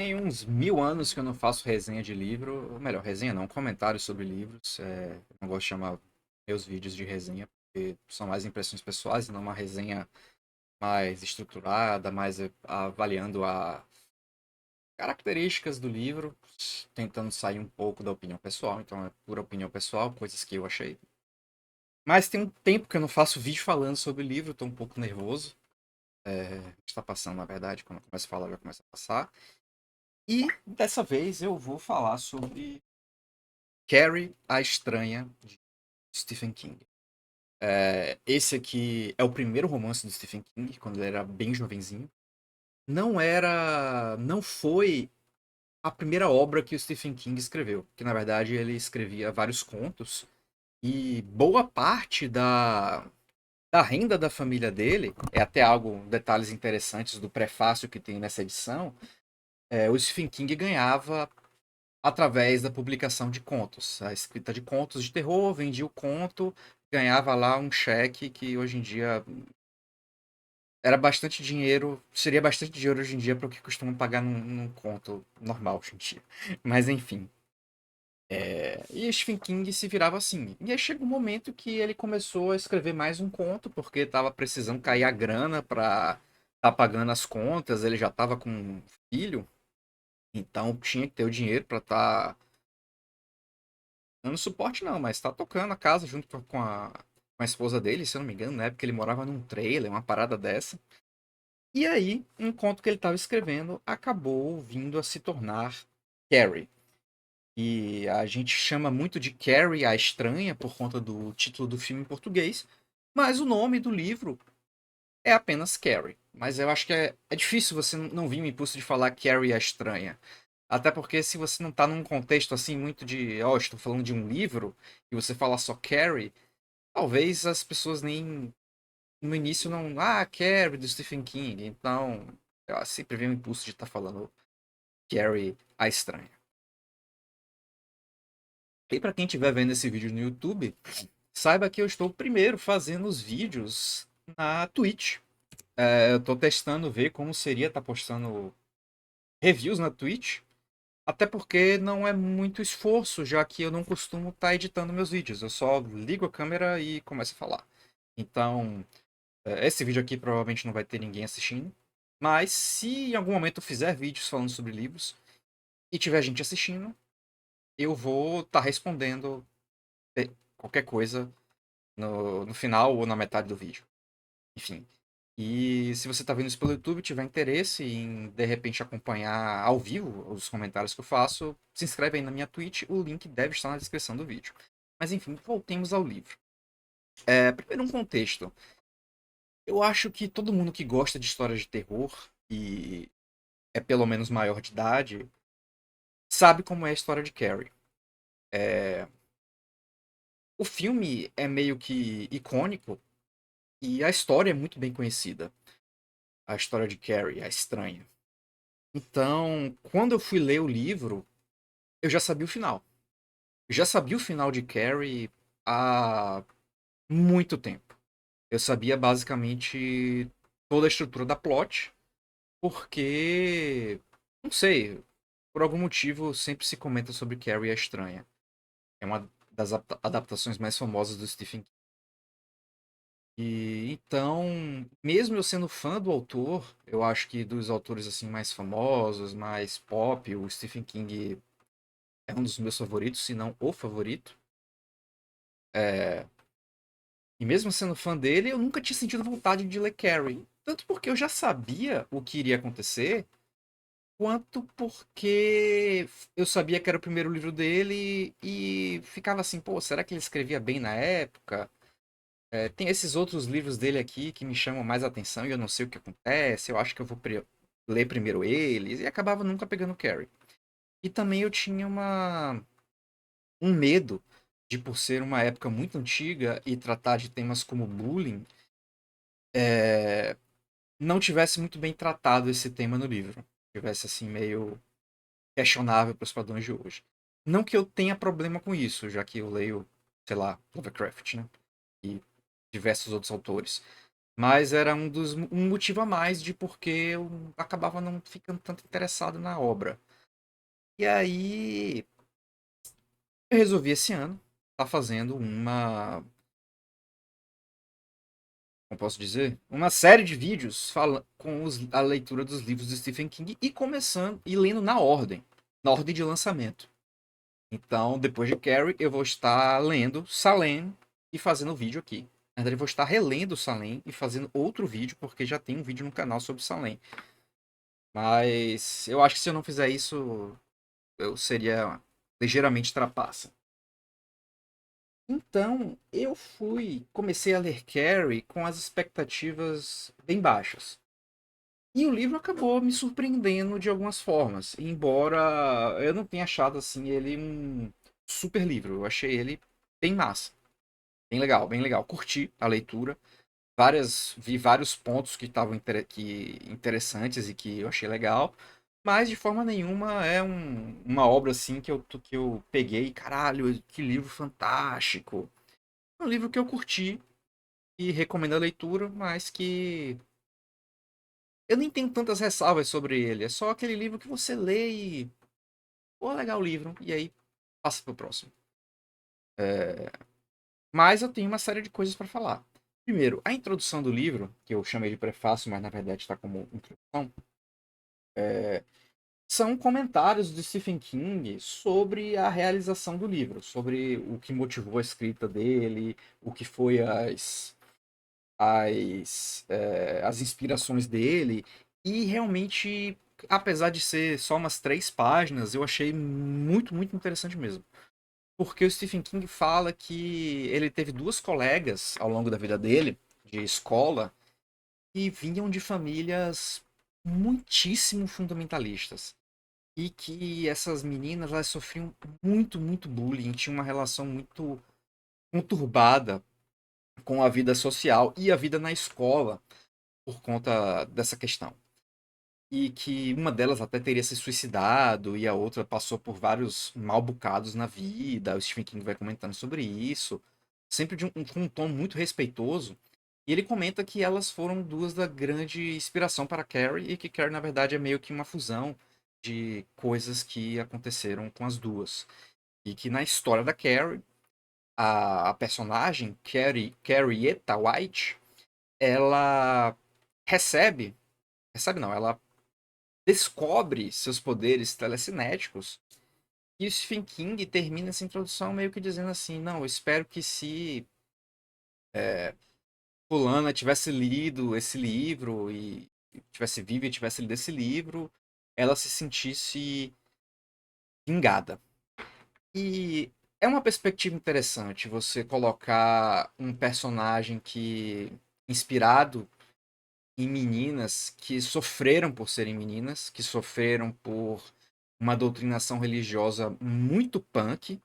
Tem uns 1000 anos que eu não faço resenha de livro, ou melhor, resenha não, comentários sobre livros. Eu não gosto de chamar meus vídeos de resenha, porque são mais impressões pessoais e não uma resenha mais estruturada, mais avaliando as características do livro, tentando sair um pouco da opinião pessoal. Então é pura opinião pessoal, coisas que eu achei. Mas tem um tempo que eu não faço vídeo falando sobre o livro, estou um pouco nervoso. Está passando, na verdade, quando eu começo a falar, já começa a passar. E dessa vez eu vou falar sobre Carrie, a Estranha, de Stephen King. Esse aqui é o primeiro romance do Stephen King, quando ele era bem jovenzinho. Não foi a primeira obra que o Stephen King escreveu, que na verdade ele escrevia vários contos e boa parte da renda da família dele, é até algo, detalhes interessantes do prefácio que tem nessa edição, o Stephen King ganhava através da publicação de contos. A escrita de contos de terror, vendia o conto, ganhava lá um cheque que hoje em dia era bastante dinheiro, seria bastante dinheiro hoje em dia para o que costumam pagar num conto normal hoje em dia. Mas enfim. E Stephen King se virava assim. E aí chega um momento que ele começou a escrever mais um conto, porque estava precisando cair a grana para tá pagando as contas, ele já estava com um filho, então tinha que ter o dinheiro para estar dando suporte não, mas tá tocando a casa junto com a esposa dele, se eu não me engano, na época ele morava num trailer, uma parada dessa. E aí, um conto que ele estava escrevendo acabou vindo a se tornar Carrie. E a gente chama muito de Carrie a Estranha por conta do título do filme em português, mas o nome do livro é apenas Carrie. Mas eu acho que é difícil você não vir o impulso de falar Carrie a Estranha. Até porque se você não tá num contexto assim muito de, ó, estou falando de um livro, e você fala só Carrie, talvez as pessoas nem no início não, Carrie do Stephen King. Então, eu sempre venho o impulso de estar falando Carrie a Estranha. E para quem estiver vendo esse vídeo no YouTube, saiba que eu estou primeiro fazendo os vídeos na Twitch. Eu estou testando ver como seria estar postando reviews na Twitch. Até porque não é muito esforço, já que eu não costumo estar editando meus vídeos. Eu só ligo a câmera e começo a falar. Então, esse vídeo aqui provavelmente não vai ter ninguém assistindo. Mas se em algum momento eu fizer vídeos falando sobre livros e tiver gente assistindo, eu vou estar respondendo qualquer coisa no final ou na metade do vídeo. Enfim. E se você está vendo isso pelo YouTube e tiver interesse em de repente acompanhar ao vivo os comentários que eu faço, se inscreve aí na minha Twitch, o link deve estar na descrição do vídeo. Mas enfim, voltemos ao livro. Primeiro um contexto. Eu acho que todo mundo que gosta de histórias de terror e é pelo menos maior de idade sabe como é a história de Carrie. O filme é meio que icônico e a história é muito bem conhecida. A história de Carrie, a estranha. Então, quando eu fui ler o livro, eu já sabia o final. Eu já sabia o final de Carrie há muito tempo. Eu sabia basicamente toda a estrutura da plot, porque, não sei, por algum motivo sempre se comenta sobre Carrie a Estranha. É uma das adaptações mais famosas do Stephen King. E então, mesmo eu sendo fã do autor, eu acho que dos autores assim mais famosos, mais pop, o Stephen King é um dos meus favoritos, se não o favorito. É, E mesmo sendo fã dele, eu nunca tinha sentido vontade de ler Carrie. Tanto porque eu já sabia o que iria acontecer, quanto porque eu sabia que era o primeiro livro dele e ficava assim, pô, será que ele escrevia bem na época? Tem esses outros livros dele aqui que me chamam mais atenção e eu não sei o que acontece, eu acho que eu vou ler primeiro eles, e acabava nunca pegando Carrie. E também eu tinha um medo de, por ser uma época muito antiga e tratar de temas como bullying, é, não tivesse muito bem tratado esse tema no livro. Tivesse assim meio questionável para os padrões de hoje. Não que eu tenha problema com isso, já que eu leio, sei lá, Lovecraft, né? E diversos outros autores. Mas era um motivo a mais de porque eu acabava não ficando tanto interessado na obra. E aí eu resolvi esse ano estar fazendo como posso dizer, uma série de vídeos com a leitura dos livros de Stephen King e começando e lendo na ordem de lançamento. Então, depois de Carrie, eu vou estar lendo Salem e fazendo vídeo aqui. Na verdade, eu vou estar relendo Salem e fazendo outro vídeo, porque já tem um vídeo no canal sobre Salem. Mas eu acho que se eu não fizer isso, eu seria ligeiramente trapaça. Então, comecei a ler Carrie com as expectativas bem baixas. E o livro acabou me surpreendendo de algumas formas, embora eu não tenha achado assim ele um super livro. Eu achei ele bem massa, bem legal, bem legal. Curti a leitura, vi vários pontos que estavam interessantes e que eu achei legal, mas de forma nenhuma é uma obra assim que eu peguei, e, caralho, que livro fantástico. É um livro que eu curti e recomendo a leitura, mas que eu nem tenho tantas ressalvas sobre ele. É só aquele livro que você lê e. Pô, legal o livro. E aí passa pro próximo. Mas eu tenho uma série de coisas para falar. Primeiro, a introdução do livro, que eu chamei de prefácio, mas na verdade está como introdução, são comentários de Stephen King sobre a realização do livro, sobre o que motivou a escrita dele, o que foi as inspirações dele. E realmente, apesar de ser só umas 3 páginas, eu achei muito, muito interessante mesmo. Porque o Stephen King fala que ele teve 2 colegas ao longo da vida dele, de escola, que vinham de famílias muitíssimo fundamentalistas. E que essas meninas elas sofriam muito, muito bullying, tinham uma relação muito conturbada com a vida social e a vida na escola por conta dessa questão. E que uma delas até teria se suicidado e a outra passou por vários mal bocados na vida. O Stephen King vai comentando sobre isso, sempre com um tom muito respeitoso. E ele comenta que elas foram duas da grande inspiração para Carrie e que Carrie, na verdade, é meio que uma fusão de coisas que aconteceram com as duas. E que na história da Carrie, a personagem, Carrietta White, ela recebe, recebe não, ela descobre seus poderes telecinéticos. E o Stephen King termina essa introdução meio que dizendo assim: não, eu espero que se Fulana tivesse lido esse livro e tivesse vivo e tivesse lido esse livro, ela se sentisse vingada. E é uma perspectiva interessante você colocar um personagem que inspirado em meninas que sofreram por serem meninas, que sofreram por uma doutrinação religiosa muito punk,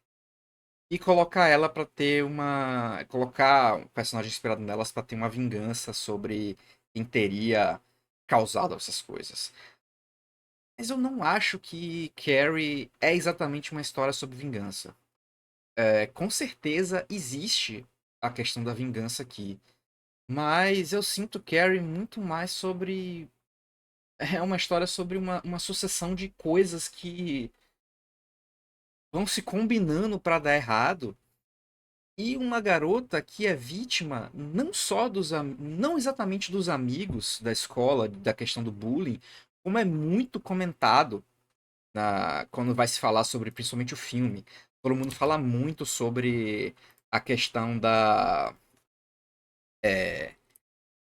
e colocar ela para ter uma. Colocar um personagem inspirado nelas para ter uma vingança sobre quem teria causado essas coisas. Mas eu não acho que Carrie é exatamente uma história sobre vingança. Com certeza existe a questão da vingança aqui. Mas eu sinto Carrie muito mais sobre. É uma história sobre uma sucessão de coisas que vão se combinando para dar errado. E uma garota que é vítima não só não exatamente dos amigos da escola, da questão do bullying, como é muito comentado quando vai se falar sobre principalmente o filme. Todo mundo fala muito sobre a questão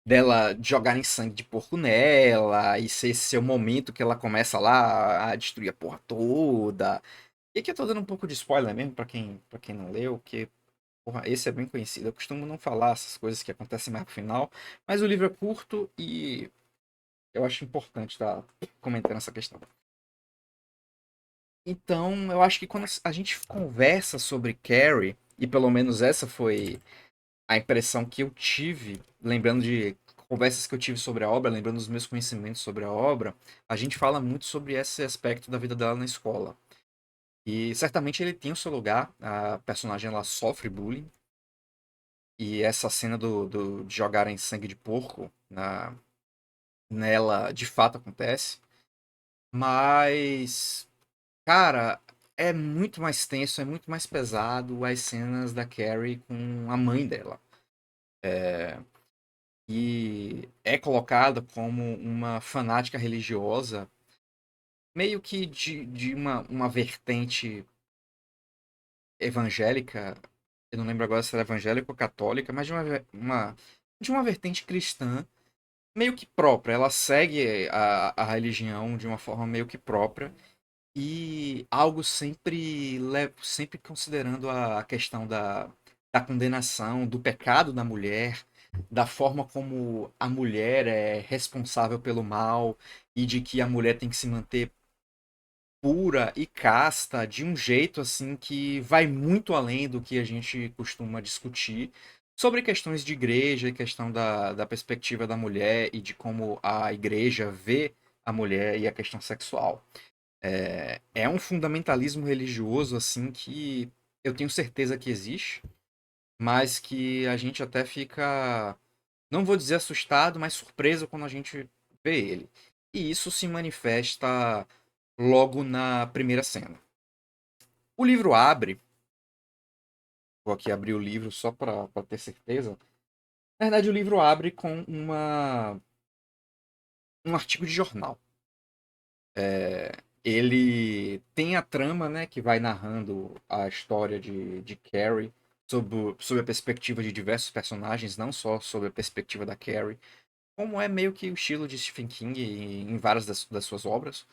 dela jogarem sangue de porco nela, e ser esse seu momento que ela começa lá a destruir a porra toda. E aqui eu tô dando um pouco de spoiler mesmo para quem não leu, que porra, esse é bem conhecido. Eu costumo não falar essas coisas que acontecem mais pro final, mas o livro é curto e eu acho importante estar comentando essa questão. Então, eu acho que quando a gente conversa sobre Carrie, e pelo menos essa foi a impressão que eu tive, lembrando de conversas que eu tive sobre a obra, lembrando dos meus conhecimentos sobre a obra, a gente fala muito sobre esse aspecto da vida dela na escola. E certamente ele tem o seu lugar, a personagem ela sofre bullying, E essa cena de jogarem sangue de porco nela de fato acontece. Mas, cara, é muito mais tenso, é muito mais pesado as cenas da Carrie com a mãe dela. E é colocada como uma fanática religiosa, meio que de uma vertente evangélica. Eu não lembro agora se era evangélica ou católica, mas de uma vertente cristã meio que própria. Ela segue a religião de uma forma meio que própria. E algo sempre considerando a questão da condenação, do pecado da mulher, da forma como a mulher é responsável pelo mal e de que a mulher tem que se manter pura e casta de um jeito assim que vai muito além do que a gente costuma discutir sobre questões de igreja e questão da perspectiva da mulher e de como a igreja vê a mulher e a questão sexual. É um fundamentalismo religioso assim que eu tenho certeza que existe, mas que a gente até fica, não vou dizer assustado, mas surpreso quando a gente vê ele. E isso se manifesta logo na primeira cena. O livro abre, vou aqui abrir o livro só para ter certeza. Na verdade, o livro abre com um artigo de jornal. Ele tem a trama, né, que vai narrando a história de Carrie sob a perspectiva de diversos personagens, não só sob a perspectiva da Carrie, como é meio que o estilo de Stephen King em várias das suas obras.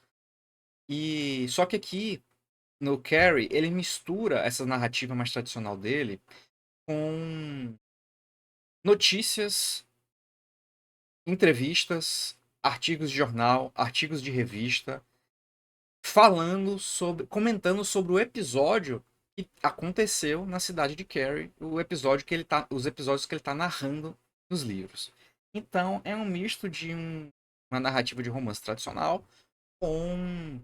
E só que aqui no Carrie ele mistura essa narrativa mais tradicional dele com notícias, entrevistas, artigos de jornal, artigos de revista comentando sobre o episódio que aconteceu na cidade de Carrie, os episódios que ele tá narrando nos livros. Então, é um misto de uma narrativa de romance tradicional com,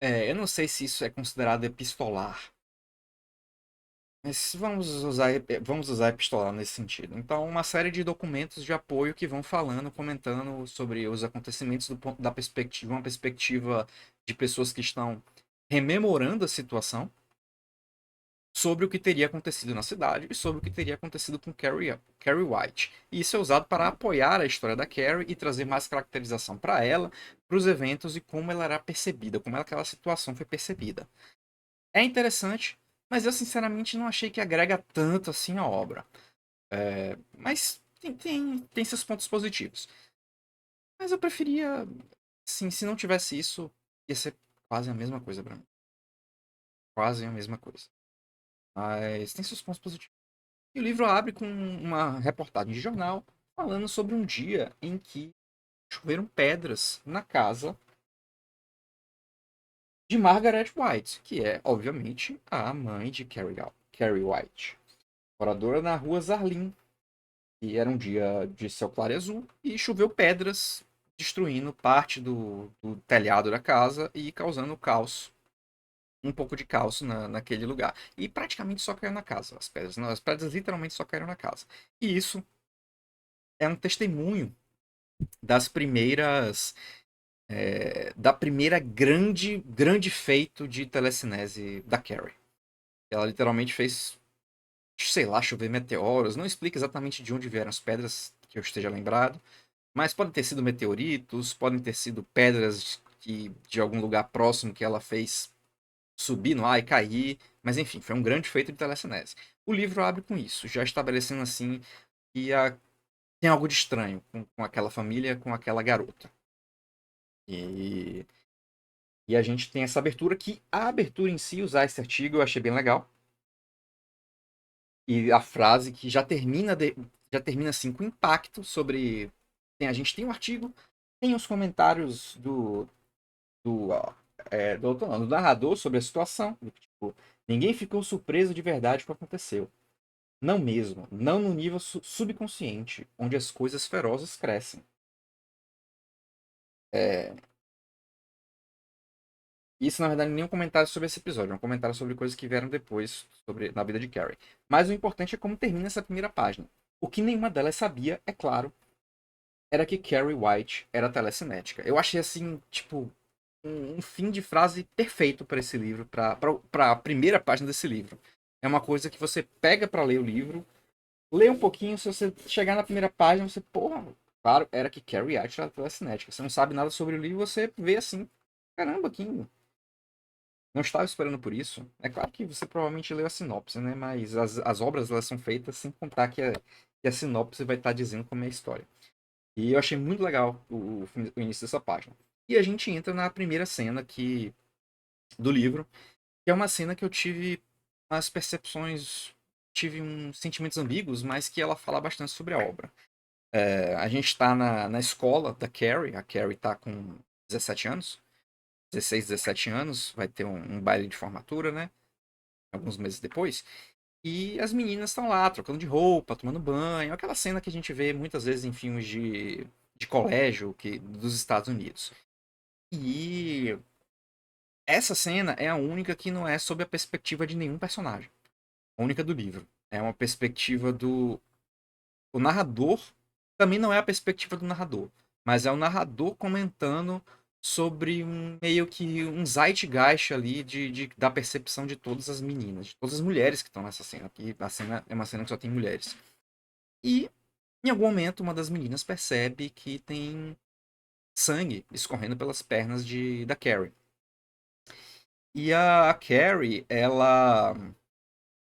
eu não sei se isso é considerado epistolar, mas vamos usar epistolar nesse sentido. Então, uma série de documentos de apoio que vão falando, comentando sobre os acontecimentos da perspectiva, uma perspectiva de pessoas que estão rememorando a situação sobre o que teria acontecido na cidade e sobre o que teria acontecido com Carrie White. E isso é usado para apoiar a história da Carrie e trazer mais caracterização para ela, para os eventos e como ela era percebida, como aquela situação foi percebida. É interessante, mas eu sinceramente não achei que agrega tanto assim a obra. Mas tem seus pontos positivos. Mas eu preferia, assim, se não tivesse isso, ia ser quase a mesma coisa pra mim. Quase a mesma coisa. Mas tem seus pontos positivos. E o livro abre com uma reportagem de jornal falando sobre um dia em que choveram pedras na casa de Margaret White, que é, obviamente, a mãe de Carrie White, moradora na rua Zarlin. E era um dia de céu claro e azul e choveu pedras, destruindo parte do telhado da casa e causando caos, um pouco de caos naquele lugar. E praticamente só caiu na casa, as pedras. Não, as pedras literalmente só caíram na casa. E isso é um testemunho das primeiras da primeira grande feito de telecinese da Carrie. Ela literalmente fez, sei lá, chover meteoros. Não explica exatamente de onde vieram as pedras, que eu esteja lembrado. Mas podem ter sido meteoritos, podem ter sido pedras de algum lugar próximo que ela fez subir no ar e cair. Mas enfim, foi um grande feito de telecinese. O livro abre com isso, já estabelecendo assim que tem algo de estranho com aquela família, com aquela garota. E, e a gente tem essa abertura que a abertura em si, usar esse artigo, eu achei bem legal. E a frase que já termina assim com impacto sobre. A gente tem um artigo, tem os comentários do narrador sobre a situação. Tipo, ninguém ficou surpreso de verdade com o que aconteceu. Não mesmo. Não no nível subconsciente, onde as coisas ferozes crescem. É, Isso, na verdade, nem é um comentário sobre esse episódio, é um comentário sobre coisas que vieram depois sobre, na vida de Carrie. Mas o importante é como termina essa primeira página. O que nenhuma delas sabia, é claro, era que Carrie White era telecinética. Eu achei assim, tipo, um fim de frase perfeito para esse livro, para a primeira página desse livro. É uma coisa que você pega para ler o livro, lê um pouquinho, se você chegar na primeira página, você, porra, claro, era que Carrie White era telecinética. Você não sabe nada sobre o livro, você vê assim, caramba, que não estava esperando por isso. É claro que você provavelmente leu a sinopse, né? Mas as obras elas são feitas sem contar que a sinopse vai estar dizendo como é a história. E eu achei muito legal o início dessa página. E a gente entra na primeira cena do livro, que é uma cena que eu tive umas percepções, tive uns sentimentos ambíguos, mas que ela fala bastante sobre a obra. A gente está na escola da Carrie, a Carrie está com 17 anos, 16, 17 anos, vai ter um baile de formatura, né? Alguns meses depois. E as meninas estão lá, trocando de roupa, tomando banho, aquela cena que a gente vê muitas vezes em filmes de colégio dos Estados Unidos. E essa cena é a única que não é sob a perspectiva de nenhum personagem. A única do livro. É uma perspectiva do. O narrador também não é a perspectiva do narrador, mas é o narrador comentando sobre meio que um zeitgeist ali da percepção de todas as meninas, de todas as mulheres que estão nessa cena. Aqui a cena é uma cena que só tem mulheres. E em algum momento uma das meninas percebe que tem sangue escorrendo pelas pernas da Carrie. E a Carrie, ela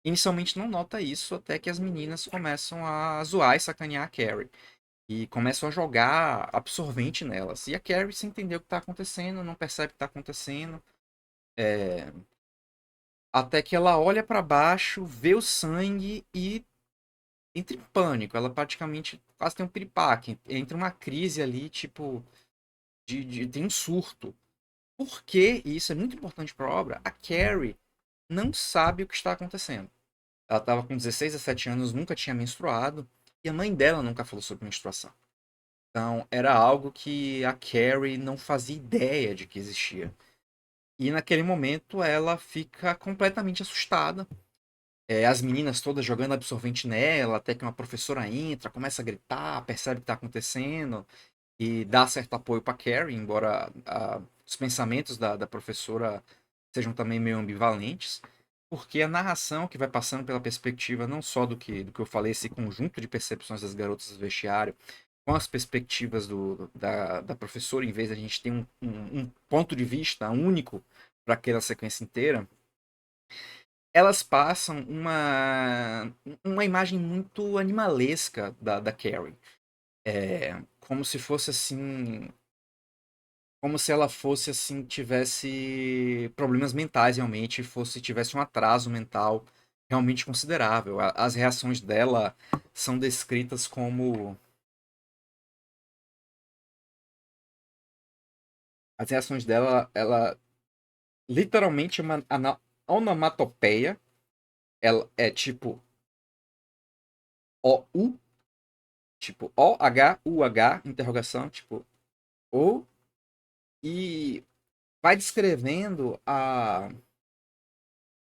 inicialmente não nota isso até que as meninas começam a zoar e sacanear a Carrie. E começam a jogar absorvente nelas. E a Carrie, sem entender o que está acontecendo, não percebe o que está acontecendo. Até que ela olha para baixo, vê o sangue e entra em pânico. Ela praticamente quase tem um piripaque. Entra uma crise ali, tipo, tem um surto. Porque, e isso é muito importante para a obra, a Carrie não sabe o que está acontecendo. Ela estava com 16 a 17 anos, nunca tinha menstruado, e a mãe dela nunca falou sobre menstruação. Então, era algo que a Carrie não fazia ideia de que existia. E naquele momento ela fica completamente assustada. As meninas todas jogando absorvente nela, até que uma professora entra, começa a gritar, percebe o que está acontecendo e dá certo apoio para Carrie, embora os pensamentos da professora sejam também meio ambivalentes, porque a narração que vai passando pela perspectiva não só do que eu falei, esse conjunto de percepções das garotas do vestiário, com as perspectivas da professora, em vez de a gente ter um ponto de vista único para aquela sequência inteira, elas passam uma imagem muito animalesca da Carrie. Como se fosse assim, como se ela fosse assim, tivesse problemas mentais realmente, tivesse um atraso mental realmente considerável. As reações dela são descritas como as reações dela, ela literalmente é uma onomatopeia. Ela é tipo O-U, tipo O-H-U-H, interrogação, tipo O, e vai descrevendo a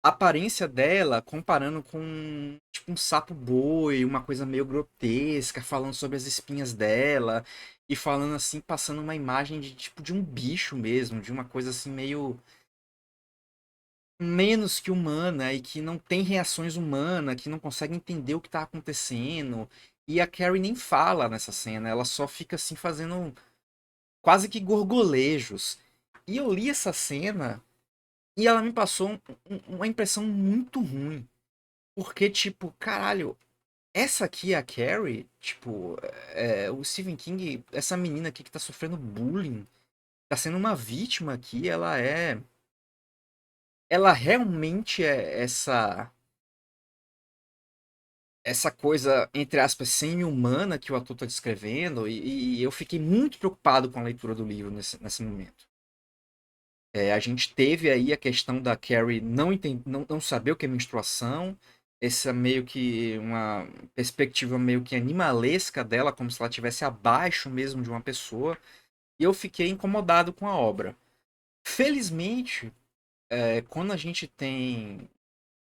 aparência dela comparando com tipo um sapo boi, uma coisa meio grotesca, falando sobre as espinhas dela e falando assim, passando uma imagem de tipo de um bicho mesmo, de uma coisa assim meio menos que humana e que não tem reações humanas, que não consegue entender o que tá acontecendo. E a Carrie nem fala nessa cena, ela só fica assim fazendo quase que gorgolejos. E eu li essa cena e ela me passou uma impressão muito ruim. Porque, tipo, caralho, essa aqui é a Carrie? Tipo, o Stephen King, essa menina aqui que tá sofrendo bullying, tá sendo uma vítima aqui, ela é. Ela realmente é essa coisa, entre aspas, semi-humana que o ator tá descrevendo, e eu fiquei muito preocupado com a leitura do livro nesse momento. A gente teve aí a questão da Carrie não saber o que é menstruação, essa meio que uma perspectiva meio que animalesca dela, como se ela estivesse abaixo mesmo de uma pessoa, e eu fiquei incomodado com a obra. Felizmente, quando a gente tem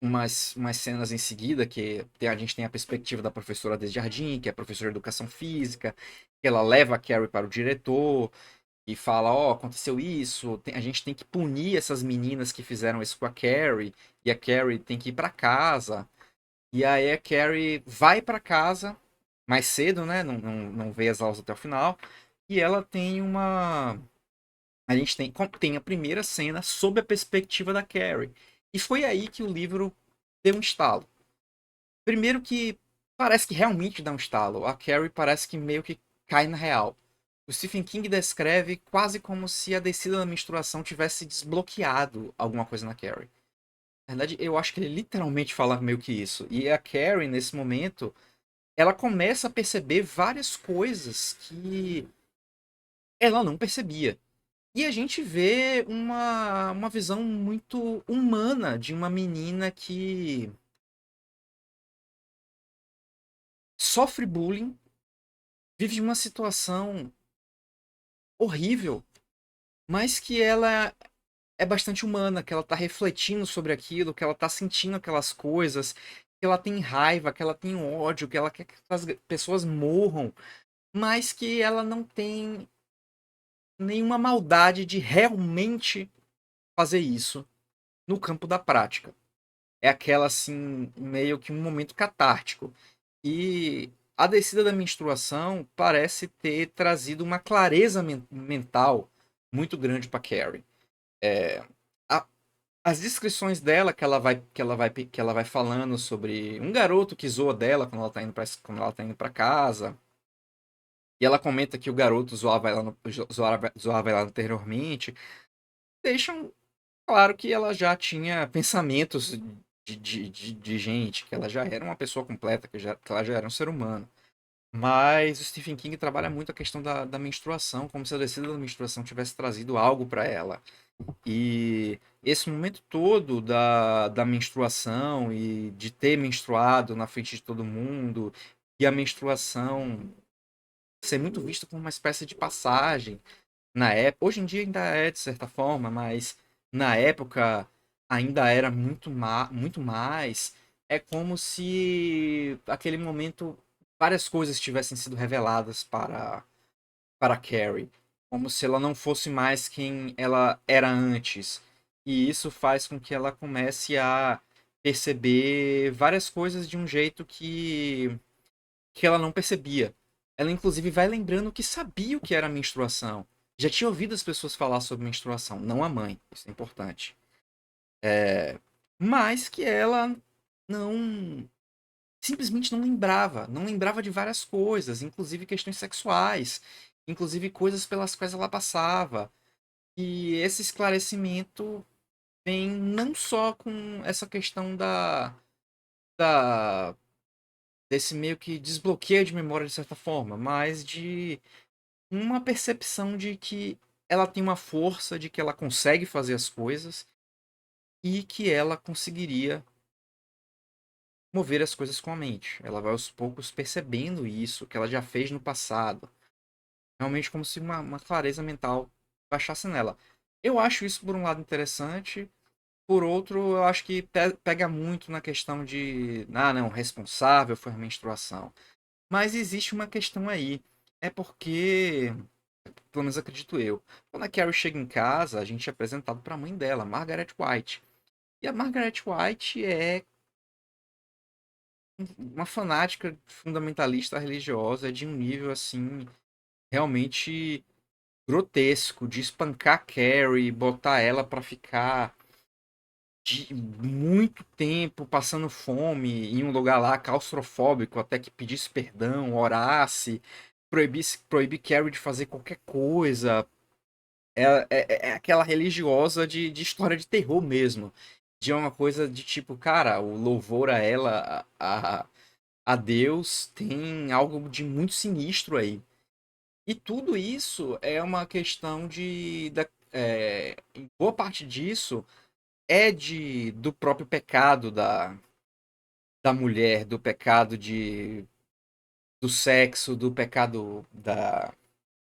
umas cenas em seguida, a gente tem a perspectiva da professora Desjardins, que é professora de educação física, que ela leva a Carrie para o diretor e fala, ó, aconteceu isso, a gente tem que punir essas meninas que fizeram isso com a Carrie, e a Carrie tem que ir para casa. E aí a Carrie vai para casa mais cedo, né? Não vê as aulas até o final. E ela tem uma. A gente tem a primeira cena sob a perspectiva da Carrie. E foi aí que o livro deu um estalo. Primeiro que parece que realmente dá um estalo. A Carrie parece que meio que cai na real. O Stephen King descreve quase como se a descida da menstruação tivesse desbloqueado alguma coisa na Carrie. Na verdade, eu acho que ele literalmente fala meio que isso. E a Carrie, nesse momento, ela começa a perceber várias coisas que ela não percebia. E a gente vê uma visão muito humana de uma menina que sofre bullying, vive uma situação horrível, mas que ela é bastante humana, que ela tá refletindo sobre aquilo, que ela tá sentindo aquelas coisas, que ela tem raiva, que ela tem ódio, que ela quer que as pessoas morram, mas que ela não tem nenhuma maldade de realmente fazer isso no campo da prática. É aquela assim, meio que um momento catártico. E a descida da menstruação parece ter trazido uma clareza mental muito grande para Carrie. A- as descrições dela que ela vai falando sobre um garoto que zoa dela quando ela tá indo para casa. E ela comenta que o garoto zoava ela anteriormente, deixam claro que ela já tinha pensamentos de gente, que ela já era uma pessoa completa, que ela já era um ser humano. Mas o Stephen King trabalha muito a questão da menstruação, como se a descida da menstruação tivesse trazido algo para ela. E esse momento todo da menstruação e de ter menstruado na frente de todo mundo, e a menstruação ser muito vista como uma espécie de passagem na época. Hoje em dia ainda é, de certa forma, mas na época ainda era muito mais. É como se aquele momento várias coisas tivessem sido reveladas para Carrie, como se ela não fosse mais quem ela era antes. E isso faz com que ela comece a perceber várias coisas de um jeito que ela não percebia. Ela, inclusive, vai lembrando que sabia o que era menstruação. Já tinha ouvido as pessoas falar sobre menstruação, não a mãe, isso é importante. Mas que ela não. Simplesmente não lembrava de várias coisas, inclusive questões sexuais, inclusive coisas pelas quais ela passava. E esse esclarecimento vem não só com essa questão da desse meio que desbloqueio de memória de certa forma, mas de uma percepção de que ela tem uma força, de que ela consegue fazer as coisas e que ela conseguiria mover as coisas com a mente. Ela vai aos poucos percebendo isso, que ela já fez no passado. Realmente como se uma clareza mental baixasse nela. Eu acho isso, por um lado, interessante. Por outro, eu acho que pega muito na questão de, ah, não, responsável foi a menstruação. Mas existe uma questão aí. É porque pelo menos acredito eu. Quando a Carrie chega em casa, a gente é apresentado para a mãe dela, Margaret White. E a Margaret White é uma fanática fundamentalista religiosa de um nível assim realmente grotesco, de espancar a Carrie, botar ela para ficar de muito tempo passando fome em um lugar lá claustrofóbico, até que pedisse perdão, orasse, proibir Carrie de fazer qualquer coisa. É aquela religiosa de história de terror mesmo. De uma coisa de tipo, cara, o louvor a ela, a Deus, tem algo de muito sinistro aí. E tudo isso é uma questão em boa parte disso é do próprio pecado da mulher, do pecado do sexo, do pecado da.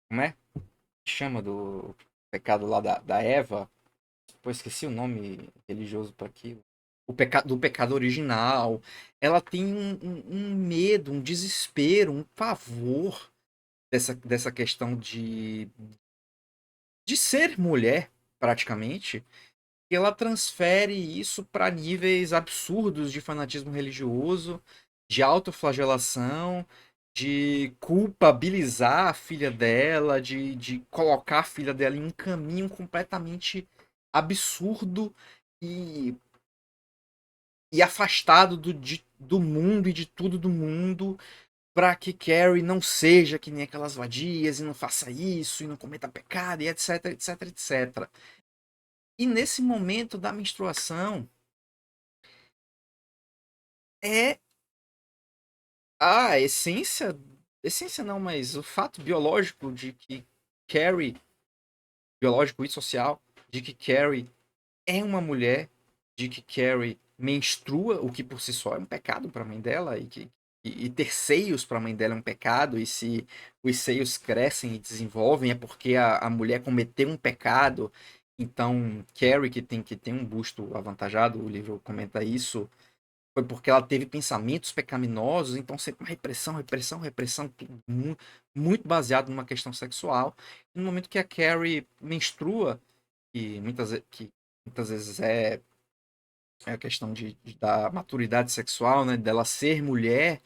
Como é? Chama do. pecado lá da Eva. Pô, esqueci o nome religioso para aquilo. Do pecado original. Ela tem um medo, um desespero, um pavor dessa questão de ser mulher, praticamente. E ela transfere isso para níveis absurdos de fanatismo religioso, de autoflagelação, de culpabilizar a filha dela, de colocar a filha dela em um caminho completamente absurdo e, e afastado do mundo e de tudo do mundo, para que Carrie não seja que nem aquelas vadias e não faça isso e não cometa pecado e etc, etc, etc. E nesse momento da menstruação é a essência não, mas o fato biológico de que Carrie, biológico e social, de que Carrie é uma mulher, de que Carrie menstrua, o que por si só é um pecado para a mãe dela, e ter seios para a mãe dela é um pecado, e se os seios crescem e desenvolvem é porque a mulher cometeu um pecado. Então, Carrie, que tem um busto avantajado, o livro comenta isso, foi porque ela teve pensamentos pecaminosos, então sempre uma repressão, repressão, repressão, tudo muito baseado numa questão sexual. E no momento que a Carrie menstrua, que muitas vezes é a questão da maturidade sexual, né, dela ser mulher,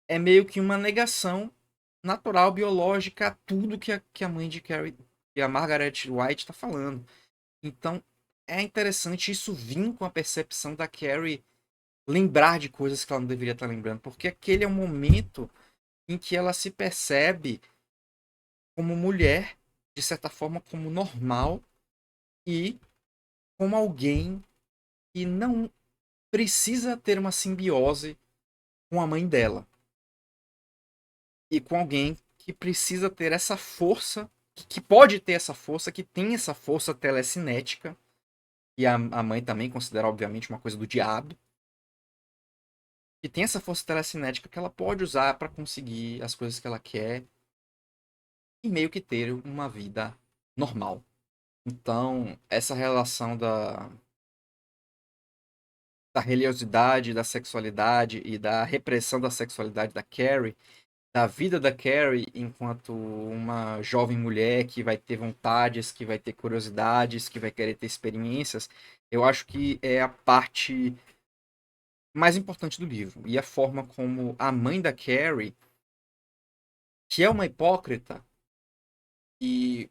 é meio que uma negação natural, biológica, a tudo que a mãe de Carrie, que a Margaret White está falando. Então, é interessante isso vir com a percepção da Carrie lembrar de coisas que ela não deveria estar lembrando, porque aquele é um momento em que ela se percebe como mulher, de certa forma como normal e como alguém que não precisa ter uma simbiose com a mãe dela e com alguém que precisa ter essa força, que pode ter essa força, que tem essa força telecinética, e a mãe também considera obviamente uma coisa do diabo, que tem essa força telecinética que ela pode usar para conseguir as coisas que ela quer e meio que ter uma vida normal. Então, essa relação da religiosidade, da sexualidade e da repressão da sexualidade da Carrie, da vida da Carrie enquanto uma jovem mulher que vai ter vontades, que vai ter curiosidades, que vai querer ter experiências, eu acho que é a parte mais importante do livro. E a forma como a mãe da Carrie, que é uma hipócrita e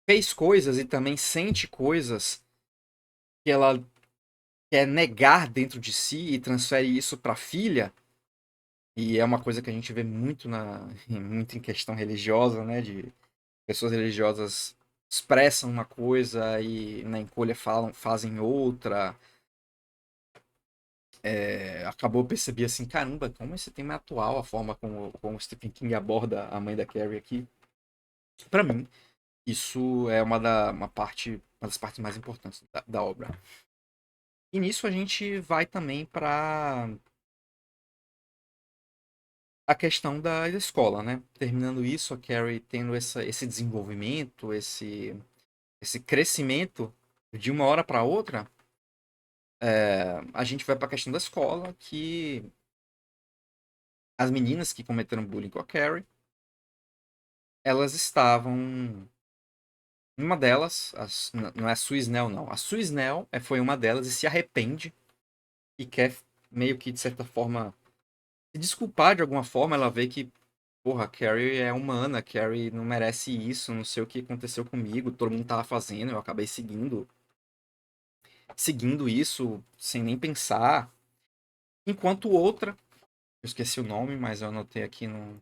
fez coisas e também sente coisas que ela quer negar dentro de si e transfere isso para a filha, e é uma coisa que a gente vê muito muito em questão religiosa, né, de pessoas religiosas expressam uma coisa e na encolha fazem outra. Acabou perceber assim, caramba, como esse tema é atual, a forma como Stephen King aborda a mãe da Carrie aqui. Para mim, isso é uma das partes mais importantes da obra. E nisso a gente vai também para a questão da escola, né? Terminando isso, a Carrie tendo esse desenvolvimento, esse crescimento de uma hora para outra, a gente vai para a questão da escola, que as meninas que cometeram bullying com a Carrie, elas estavam. Uma delas, não é a Sue Snell, não. A Sue Snell foi uma delas e se arrepende e quer meio que, de certa forma, se desculpar de alguma forma. Ela vê que porra, a Carrie é humana, a Carrie não merece isso, não sei o que aconteceu comigo, todo mundo tava fazendo, eu acabei seguindo isso sem nem pensar. Enquanto outra, eu esqueci o nome, mas eu anotei aqui no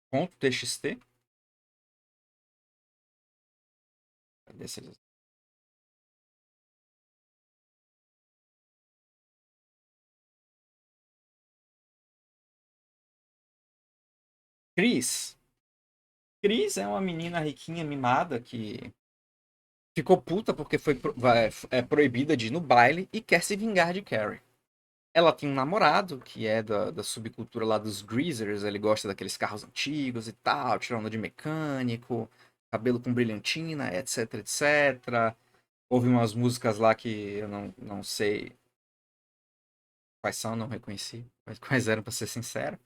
ponto .txt. Cadê esse- Cris. Cris é uma menina riquinha, mimada, que ficou puta porque é proibida de ir no baile e quer se vingar de Carrie. Ela tem um namorado, que é da subcultura lá dos greasers, ele gosta daqueles carros antigos e tal, tirando de mecânico, cabelo com brilhantina, etc, etc. Houve umas músicas lá que eu não sei quais são, não reconheci, mas quais eram, pra ser sincero.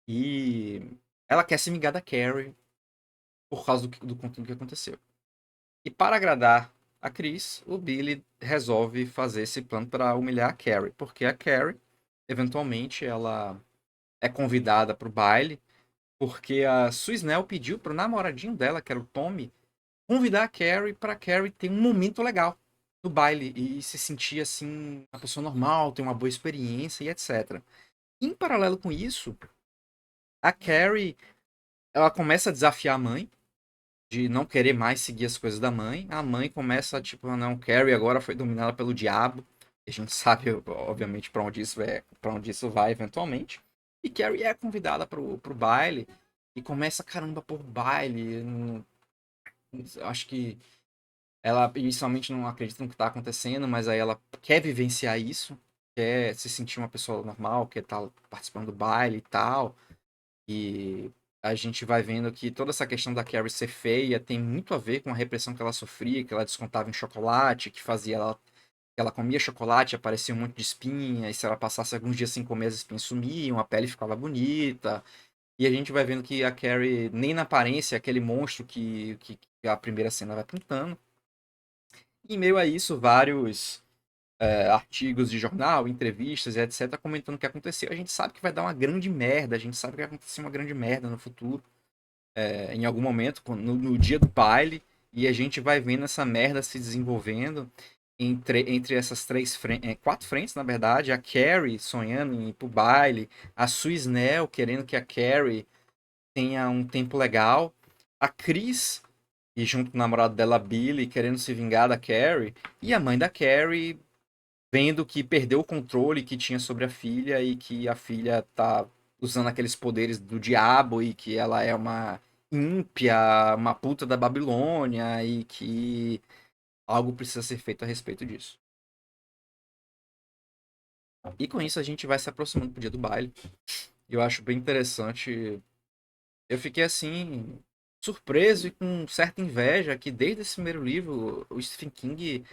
E ela quer se vingar da Carrie por causa do conteúdo que aconteceu. E para agradar a Chris, o Billy resolve fazer esse plano para humilhar a Carrie, porque a Carrie, eventualmente, ela é convidada para o baile, porque a Sue Snell pediu para o namoradinho dela, que era o Tommy, convidar a Carrie para a Carrie ter um momento legal no baile e se sentir assim uma pessoa normal, ter uma boa experiência e etc. Em paralelo com isso, a Carrie ela começa a desafiar a mãe de não querer mais seguir as coisas da mãe. A mãe começa, tipo, não, Carrie agora foi dominada pelo diabo. A gente sabe, obviamente, para onde isso vai eventualmente. E Carrie é convidada pro baile e começa, caramba, por baile. Acho que ela inicialmente não acredita no que tá acontecendo, mas aí ela quer vivenciar isso, quer se sentir uma pessoa normal, quer estar participando do baile e tal. E a gente vai vendo que toda essa questão da Carrie ser feia tem muito a ver com a repressão que ela sofria, que ela descontava em chocolate, que fazia ela comia chocolate, aparecia um monte de espinha, e se ela passasse alguns dias sem comer, as espinhas sumiam, a pele ficava bonita. E a gente vai vendo que a Carrie, nem na aparência, é aquele monstro que a primeira cena vai pintando. E em meio a isso, vários artigos de jornal, entrevistas e etc., comentando o que aconteceu. A gente sabe que vai dar uma grande merda, a gente sabe que vai acontecer uma grande merda no futuro, em algum momento, no dia do baile, e a gente vai vendo essa merda se desenvolvendo entre essas quatro frentes, na verdade. A Carrie sonhando em ir pro baile, a Sue Snell querendo que a Carrie tenha um tempo legal, a Chris, e junto com o namorado dela, Billy, querendo se vingar da Carrie, e a mãe da Carrie vendo que perdeu o controle que tinha sobre a filha e que a filha tá usando aqueles poderes do diabo e que ela é uma ímpia, uma puta da Babilônia e que algo precisa ser feito a respeito disso. E com isso a gente vai se aproximando pro dia do baile. Eu acho bem interessante. Eu fiquei assim surpreso e com certa inveja que desde esse primeiro livro o Stephen King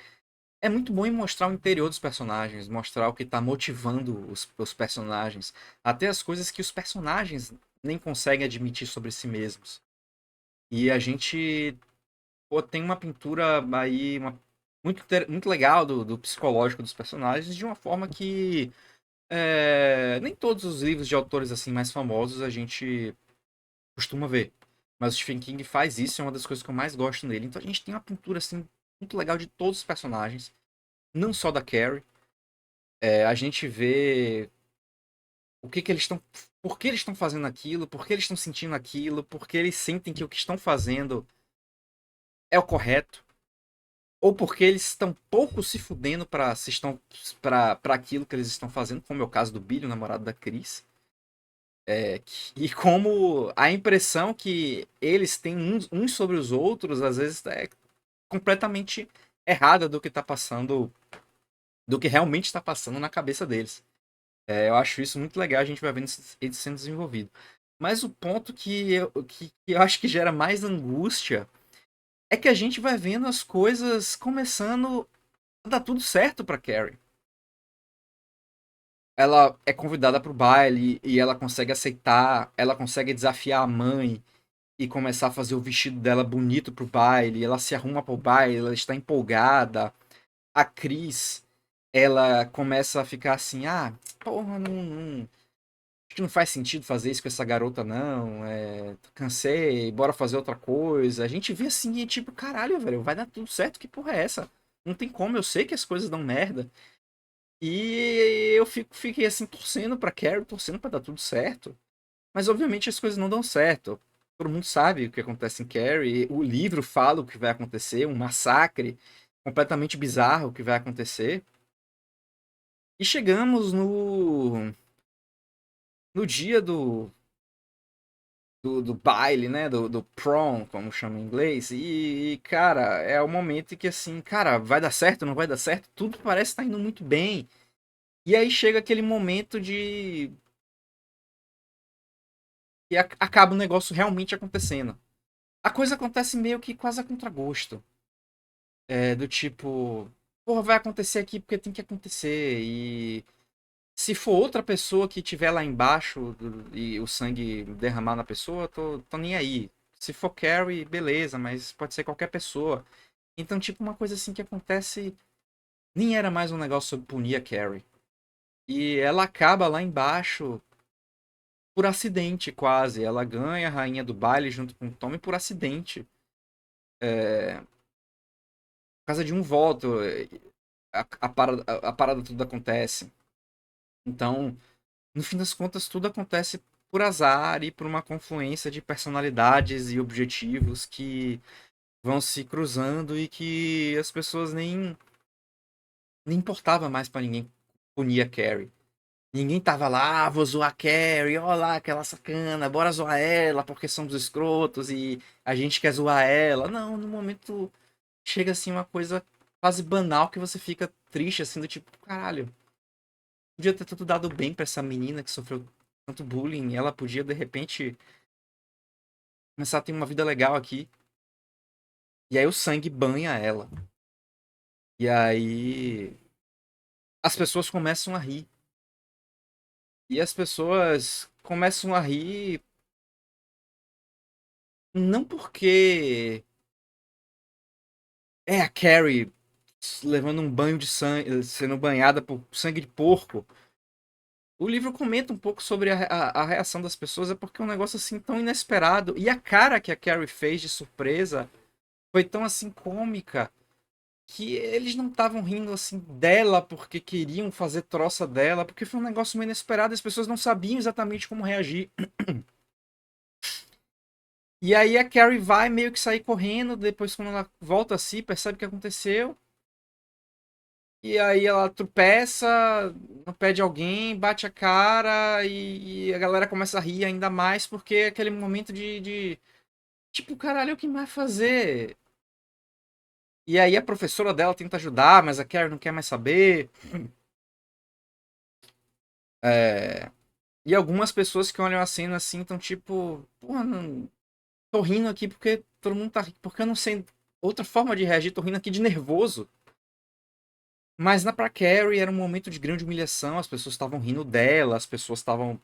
é muito bom em mostrar o interior dos personagens, mostrar o que tá motivando os personagens, até as coisas que os personagens nem conseguem admitir sobre si mesmos. E a gente tem uma pintura aí muito legal do psicológico dos personagens, de uma forma que nem todos os livros de autores assim mais famosos a gente costuma ver. Mas o Stephen King faz isso, é uma das coisas que eu mais gosto nele. Então a gente tem uma pintura assim muito legal de todos os personagens, não só da Carrie. A gente vê o que eles estão. Por que eles estão fazendo aquilo, por que eles estão sentindo aquilo, por que eles sentem que o que estão fazendo é o correto, ou porque eles estão pouco se fudendo para aquilo que eles estão fazendo, como é o caso do Billy, o namorado da Chris. E como a impressão que eles têm uns sobre os outros, às vezes é completamente errada do que tá passando, do que realmente está passando na cabeça deles. Eu acho isso muito legal, a gente vai vendo ele sendo desenvolvido. Mas o ponto que eu acho que gera mais angústia é que a gente vai vendo as coisas começando a dar tudo certo pra Carrie. Ela é convidada pro baile e ela consegue aceitar, ela consegue desafiar a mãe e começar a fazer o vestido dela bonito pro baile, ela se arruma pro baile, ela está empolgada. A Cris, ela começa a ficar assim, porra, acho que não faz sentido fazer isso com essa garota, não. Cansei, bora fazer outra coisa. A gente vê assim, e tipo, caralho, velho, vai dar tudo certo, que porra é essa? Não tem como, eu sei que as coisas dão merda. E eu fiquei assim, torcendo pra Carrie, torcendo pra dar tudo certo. Mas obviamente as coisas não dão certo. Todo mundo sabe o que acontece em Carrie. O livro fala o que vai acontecer, um massacre completamente bizarro que vai acontecer. E chegamos no dia do baile, né? Do prom, como chama em inglês. Cara, é o momento em que, assim, cara, vai dar certo, não vai dar certo? Tudo parece estar indo muito bem. E aí chega aquele momento de. E acaba o negócio realmente acontecendo. a coisa acontece meio que quase a contragosto. É do tipo, porra, vai acontecer aqui porque tem que acontecer. E se for outra pessoa que tiver lá embaixo e o sangue derramar na pessoa, tô nem aí. Se for Carrie, beleza, mas pode ser qualquer pessoa. Então, tipo, uma coisa assim que acontece nem era mais um negócio sobre punir a Carrie. E ela acaba lá embaixo por acidente, quase. Ela ganha a rainha do baile junto com o Tommy por acidente. Por causa de um voto, a parada tudo acontece. Então, no fim das contas, tudo acontece por azar e por uma confluência de personalidades e objetivos que vão se cruzando e que as pessoas nem importava mais pra ninguém punir a Carrie. Ninguém tava lá, vou zoar a Carrie, olha lá aquela sacana, bora zoar ela porque somos escrotos e a gente quer zoar ela. Não, no momento chega assim uma coisa quase banal que você fica triste, assim, do tipo, caralho, podia ter tudo dado bem pra essa menina que sofreu tanto bullying, ela podia de repente começar a ter uma vida legal aqui. E aí o sangue banha ela. E aí as pessoas começam a rir. E as pessoas começam a rir não porque é a Carrie levando um banho de sangue, sendo banhada por sangue de porco. O livro comenta um pouco sobre a reação das pessoas, é porque é um negócio assim tão inesperado. E a cara que a Carrie fez de surpresa foi tão assim cômica que eles não estavam rindo assim dela porque queriam fazer troça dela, porque foi um negócio meio inesperado, as pessoas não sabiam exatamente como reagir. E aí a Carrie vai meio que sair correndo, depois quando ela volta a si, percebe o que aconteceu. E aí ela tropeça no pé de alguém, bate a cara e a galera começa a rir ainda mais porque é aquele momento de tipo, caralho, o que mais fazer? E aí a professora dela tenta ajudar, mas a Carrie não quer mais saber. É... E algumas pessoas que olham a cena assim estão tipo, porra, não... tô rindo aqui porque todo mundo tá rindo, porque eu não sei outra forma de reagir, tô rindo aqui de nervoso. Mas na pra Carrie era um momento de grande humilhação, as pessoas estavam rindo dela, as pessoas estavam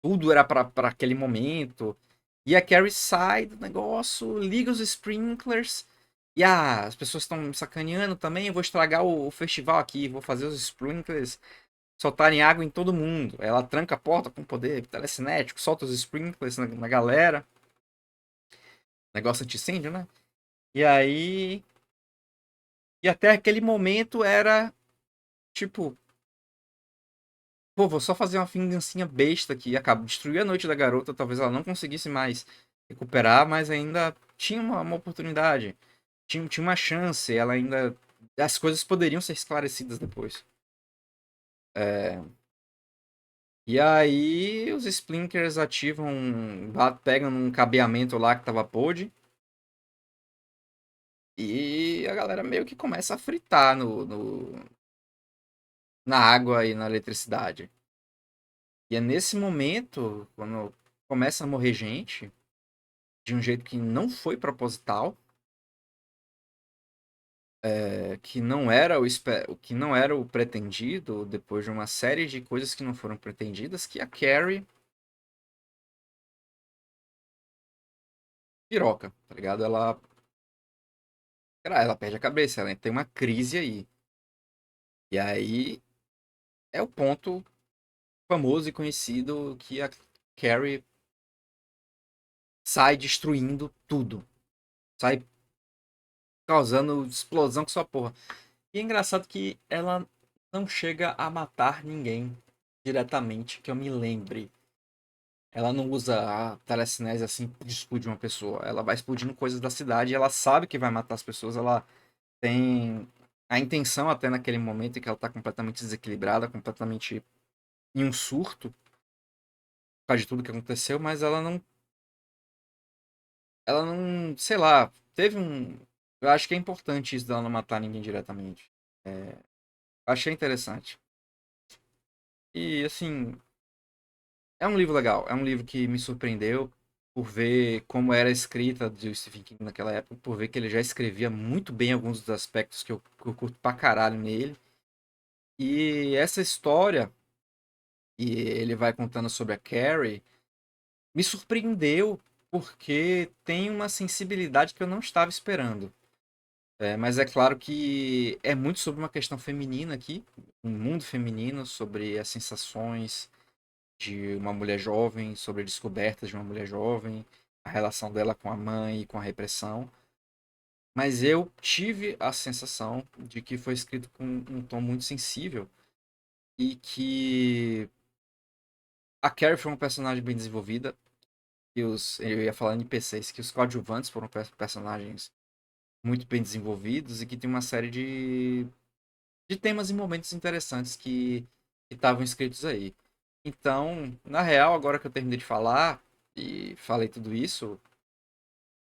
tudo era pra aquele momento. E a Carrie sai do negócio, liga os sprinklers. E as pessoas estão me sacaneando também. Eu vou estragar o festival aqui, vou fazer os sprinklers soltarem água em todo mundo. Ela tranca a porta com poder telecinético, solta os sprinklers na galera. Negócio anti-incêndio, né? E aí. E até aquele momento era tipo, pô, vou só fazer uma vingancinha besta aqui. Acaba destruir a noite da garota. Talvez ela não conseguisse mais recuperar, mas ainda tinha uma oportunidade. Tinha uma chance. Ela ainda. As coisas poderiam ser esclarecidas depois. É, e aí os Splinkers ativam. Pegam num cabeamento lá que tava podre. E a galera meio que começa a fritar na água e na eletricidade. E é nesse momento, quando começa a morrer gente, de um jeito que não foi proposital, que não era o que não era o pretendido, depois de uma série de coisas que não foram pretendidas, que a Carrie piroca, tá ligado? Ela perde a cabeça, ela tem uma crise aí. E aí é o ponto famoso e conhecido que a Carrie sai destruindo tudo. Sai causando explosão com sua porra. E é engraçado que ela não chega a matar ninguém diretamente, que eu me lembre. Ela não usa a telecinese assim de explodir uma pessoa. Ela vai explodindo coisas da cidade e ela sabe que vai matar as pessoas. Ela tem a intenção até naquele momento em que ela tá completamente desequilibrada, completamente em um surto por causa de tudo que aconteceu, mas ela não, sei lá, teve um, eu acho que é importante isso dela não matar ninguém diretamente. É, achei interessante. E assim, é um livro legal, é um livro que me surpreendeu. por ver como era a escrita do Stephen King naquela época, por ver que ele já escrevia muito bem alguns dos aspectos que eu curto pra caralho nele. E essa história, e ele vai contando sobre a Carrie, me surpreendeu porque tem uma sensibilidade que eu não estava esperando. Mas é claro que é muito sobre uma questão feminina aqui, um mundo feminino, sobre as sensações de uma mulher jovem, sobre descobertas de uma mulher jovem, a relação dela com a mãe e com a repressão. Mas eu tive a sensação de que foi escrito com um tom muito sensível e que a Carrie foi uma personagem bem desenvolvida, que eu ia falar NPCs, que os coadjuvantes foram personagens muito bem desenvolvidos e que tem uma série de temas e momentos interessantes que estavam escritos aí. Então, na real, agora que eu terminei de falar e falei tudo isso,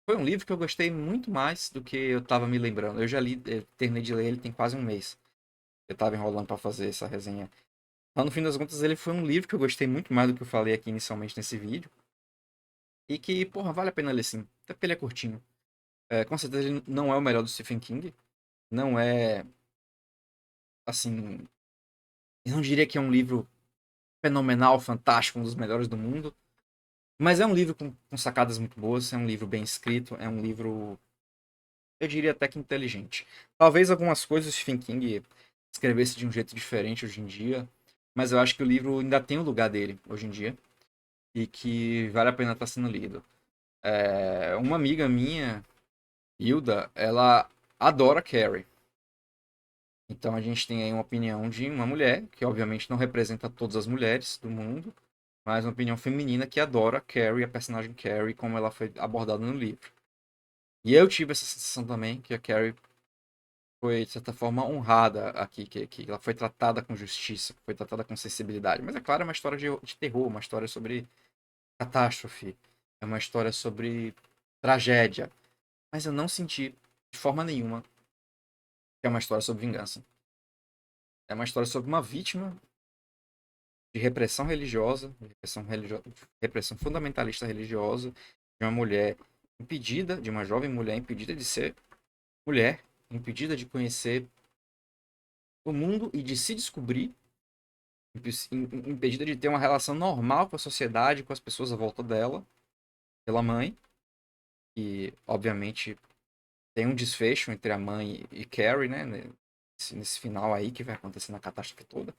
foi um livro que eu gostei muito mais do que eu estava me lembrando. Eu já li, eu terminei de ler ele tem quase um mês. Eu estava enrolando para fazer essa resenha. Mas no fim das contas, ele foi um livro que eu gostei muito mais do que eu falei aqui inicialmente nesse vídeo. E que, porra, vale a pena ler sim. Até porque ele é curtinho. Com certeza ele não é o melhor do Stephen King. Não é, assim... Eu não diria que é um livro fenomenal, fantástico, um dos melhores do mundo. Mas é um livro com sacadas muito boas, é um livro bem escrito, é um livro, eu diria até que inteligente. Talvez algumas coisas o Stephen King escrevesse de um jeito diferente hoje em dia, mas eu acho que o livro ainda tem o lugar dele hoje em dia e que vale a pena estar sendo lido. Uma amiga minha, Hilda, ela adora Carrie. Então a gente tem aí uma opinião de uma mulher, que obviamente não representa todas as mulheres do mundo, mas uma opinião feminina que adora Carrie, a personagem Carrie, como ela foi abordada no livro. E eu tive essa sensação também, que a Carrie foi, de certa forma, honrada aqui, que ela foi tratada com justiça, foi tratada com sensibilidade. Mas é claro, é uma história de terror, uma história sobre catástrofe, é uma história sobre tragédia. Mas eu não senti, de forma nenhuma, que é uma história sobre vingança. É uma história sobre uma vítima de repressão religiosa, repressão fundamentalista religiosa, de uma mulher impedida, de uma jovem mulher impedida de ser mulher, impedida de conhecer o mundo e de se descobrir, impedida de ter uma relação normal com a sociedade, com as pessoas à volta dela, pela mãe, e obviamente tem um desfecho entre a mãe e Carrie, né, nesse final aí que vai acontecer na catástrofe toda.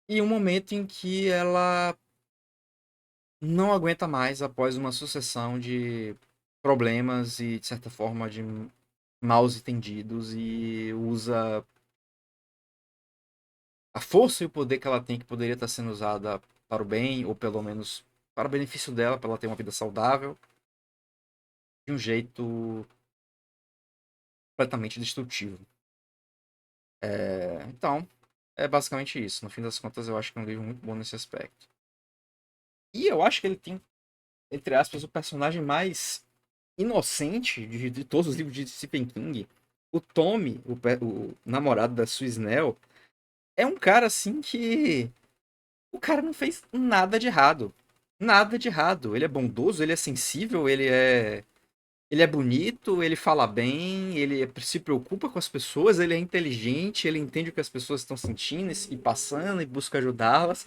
E um momento em que ela não aguenta mais após uma sucessão de problemas e, de certa forma, de maus entendidos e usa a força e o poder que ela tem, que poderia estar sendo usada para o bem, ou pelo menos para o benefício dela, para ela ter uma vida saudável, de um jeito completamente destrutivo. Então, é basicamente isso. No fim das contas, eu acho que é um livro muito bom nesse aspecto. E eu acho que ele tem, entre aspas, o personagem mais inocente de todos os livros de Stephen King. O Tommy, o namorado da Sue Snell, é um cara assim que o cara não fez nada de errado. Nada de errado. Ele é bondoso, ele é sensível, ele é bonito, ele fala bem, ele se preocupa com as pessoas, ele é inteligente, ele entende o que as pessoas estão sentindo e passando e busca ajudá-las.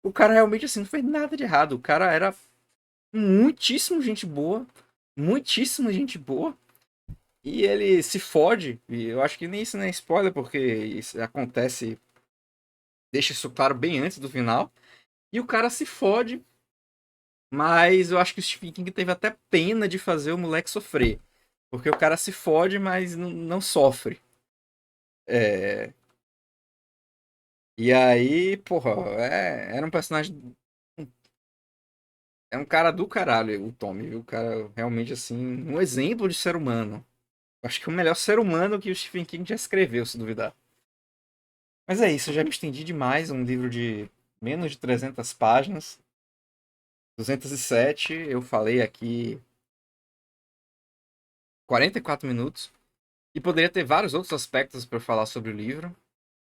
O cara realmente assim não fez nada de errado. O cara era muitíssimo gente boa, muitíssimo gente boa. E ele se fode, e eu acho que nem isso nem é spoiler, porque isso acontece, deixa isso claro bem antes do final. E o cara se fode, mas eu acho que o Stephen King teve até pena de fazer o moleque sofrer. Porque o cara se fode, mas não sofre. É... E aí, porra, era um personagem. É um cara do caralho, o Tommy, viu? O cara realmente, assim, um exemplo de ser humano. Acho que é o melhor ser humano que o Stephen King já escreveu, se duvidar. Mas é isso, eu já me estendi demais. Um livro de menos de 300 páginas. 207, eu falei aqui 44 minutos. E poderia ter vários outros aspectos para falar sobre o livro.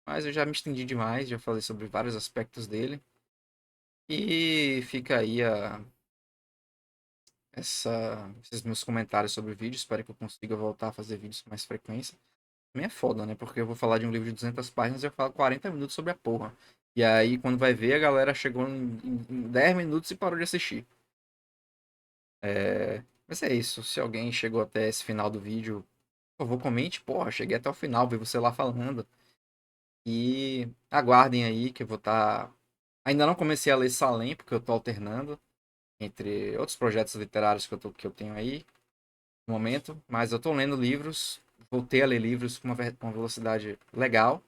Mas eu já me estendi demais, já falei sobre vários aspectos dele. E fica aí esses meus comentários sobre o vídeo. Espero que eu consiga voltar a fazer vídeos com mais frequência. Também é foda, né? Porque eu vou falar de um livro de 200 páginas e eu falo 40 minutos sobre a porra. E aí, quando vai ver, a galera chegou em 10 minutos e parou de assistir. Mas é isso. Se alguém chegou até esse final do vídeo, por favor, comente. Porra, cheguei até o final, vi você lá falando. E aguardem aí que eu vou estar. Ainda não comecei a ler Salem, porque eu tô alternando entre outros projetos literários que eu tenho aí no momento. Mas eu tô lendo livros. Voltei a ler livros com com uma velocidade legal.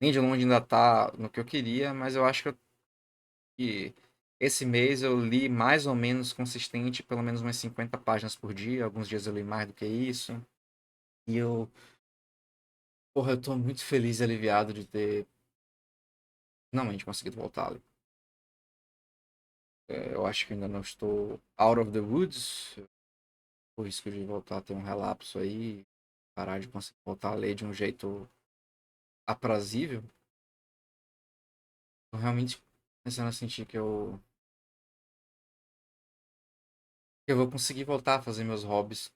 Nem de longe ainda tá no que eu queria, mas eu acho que esse mês eu li mais ou menos consistente, pelo menos umas 50 páginas por dia. Alguns dias eu li mais do que isso. E porra, eu tô muito feliz e aliviado de ter finalmente conseguido voltar ali. Eu acho que ainda não estou out of the woods. O risco de voltar a ter um relapso aí, parar de conseguir voltar a ler de um jeito aprazível. Tô realmente começando a sentir que eu vou conseguir voltar a fazer meus hobbies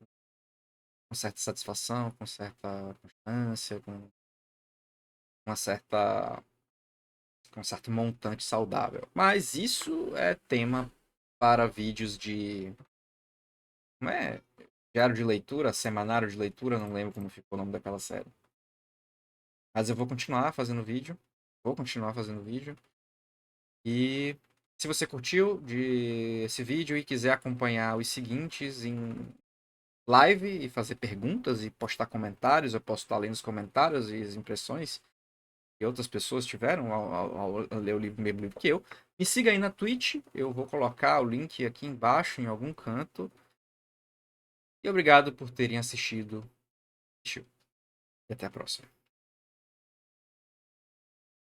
com certa satisfação, com certa constância, com uma certa, com um certo montante saudável. Mas isso é tema para vídeos de. Como é? Diário de leitura, semanário de leitura, não lembro como ficou o nome daquela série. Mas eu vou continuar fazendo vídeo. Vou continuar fazendo vídeo. E se você curtiu esse vídeo e quiser acompanhar os seguintes em live e fazer perguntas e postar comentários, eu posso estar lendo os comentários e as impressões que outras pessoas tiveram ao ler o mesmo livro que eu. Me siga aí na Twitch, eu vou colocar o link aqui embaixo em algum canto. E obrigado por terem assistido. E até a próxima.